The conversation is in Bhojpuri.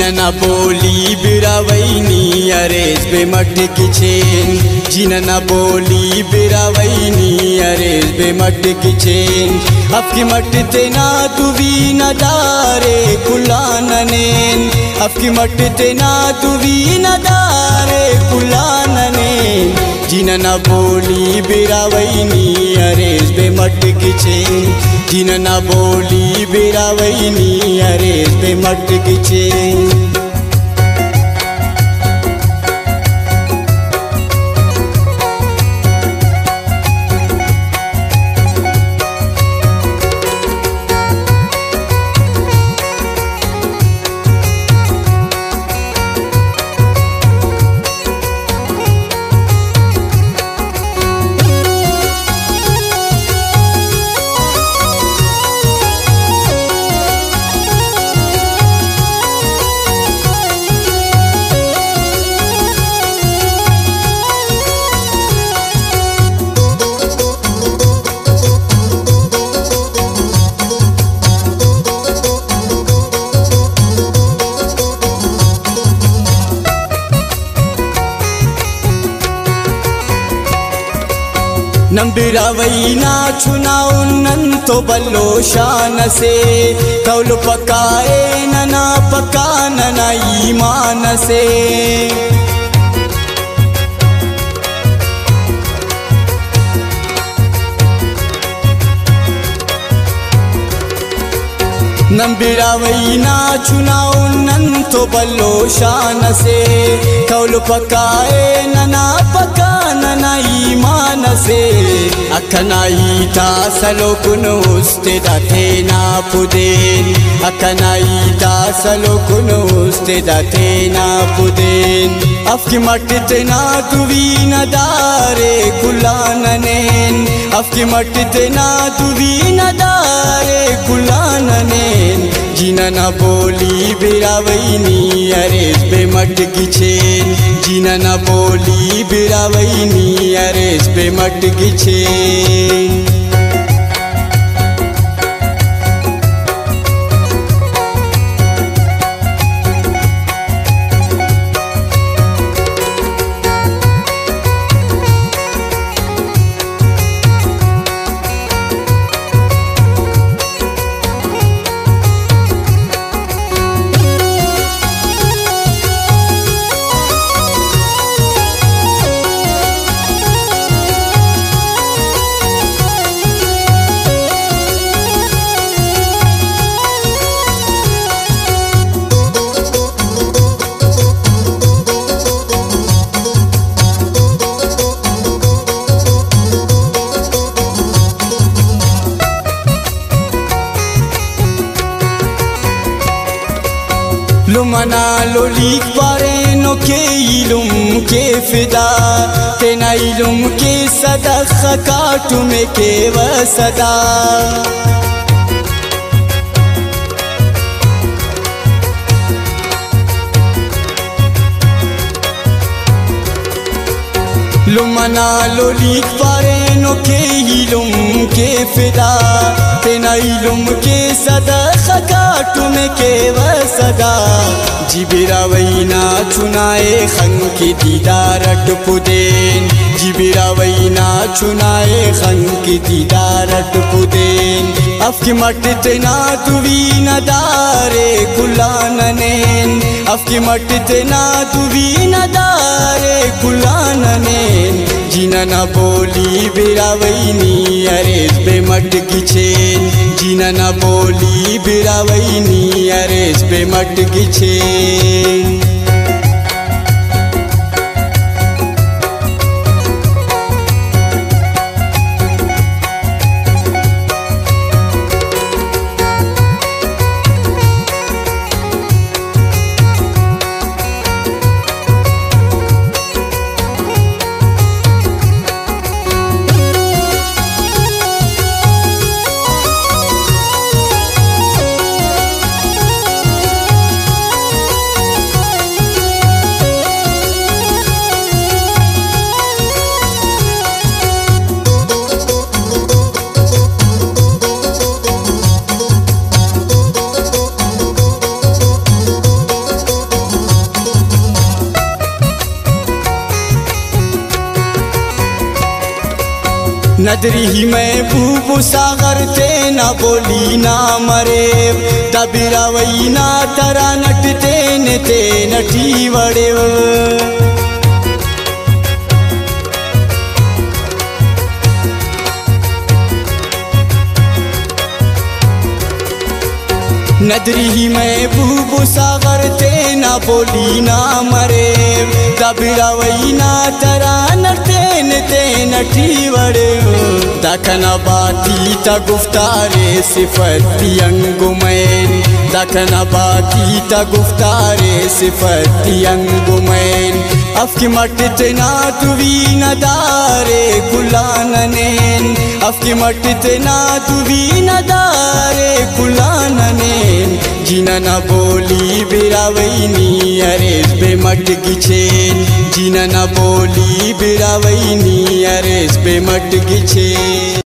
जिनना बोली बिरावैनी अरेज बे मट किचेन जिनना बोली बिरावैनी अरेज बे मट किचेन आपकी मट तेना तुवी न दारे कुलाननेन आपकी मट तेना तुवी न दारे कुलाननेन जिनना बोली बिरावैनी अरेज बे मट किचेन जिनना बोली बिरावैनी अरेज बे मट किचेन नंबिरावैना चुनाउन्नंतो बल्लो शान से कौल पकाए नना पकान न ईमान से नंबिरावैना चुनाउन्नंतो बल्लो शान से कौल पकाए नना पकान न ईमान से अकनाईता सलो कुनुस्ते दातेना पुदेन अकनाईता सलो कुनुस्ते दातेना पुदेन अफकी मट तेना तुवी न दारे कुलाननेन अफकी मट तेना तुवी न दारे कुलाननेन जिनना बोली बिरावैनी अरेज बे मट किचेन जिनना बोली बिरावैनी अरेज बे मट किचेन लुमना लोलिक पारे नो के इलुम के फिदा तेना इलुम के सदक़ा काटू में के वसदा लुमना लोलिक पारे नो के इलुम के फिदा तेना इलुम के सदक़ा काटू में के वसदा जिबिरावैना चुनाए खंग की दीदारट पुदेन जिबिरावैना चुनाए खंग की दीदारट पुदेन अफकी मट तेना तुवी न दारे कुलाननेन अफकी मट तेना तुवी न दारे कुलाननेन जिनना बोली बिरावैनी अरेज बे मट किचेन जिनना बोली बिरावैनी अरेज बे मट किचेन नदरी ही महबूब सागर ते ना बोली ना मरे दबिरा वही ना तरा नटते ने ते नटी वड़े नदरी ही महबूब सागर ते ना बोली ना मरे दबिरा वही ना तरा नटते ते नटी वड़े दखना बाती ता गुफ्तारे सिफती अंगुमैन दखना बाती ता गुफ्तारे सिफती अंगुमैन अफकी मटते ना तुवी नदारे गुलाननेन अफकी मटते ना तुवी नदारे गुलाननेन जिना ना बोली बिरावैनी अरेस बे मट गिछेन जिना ना बोली बिरावैनी अरेस बे मट गिछेन।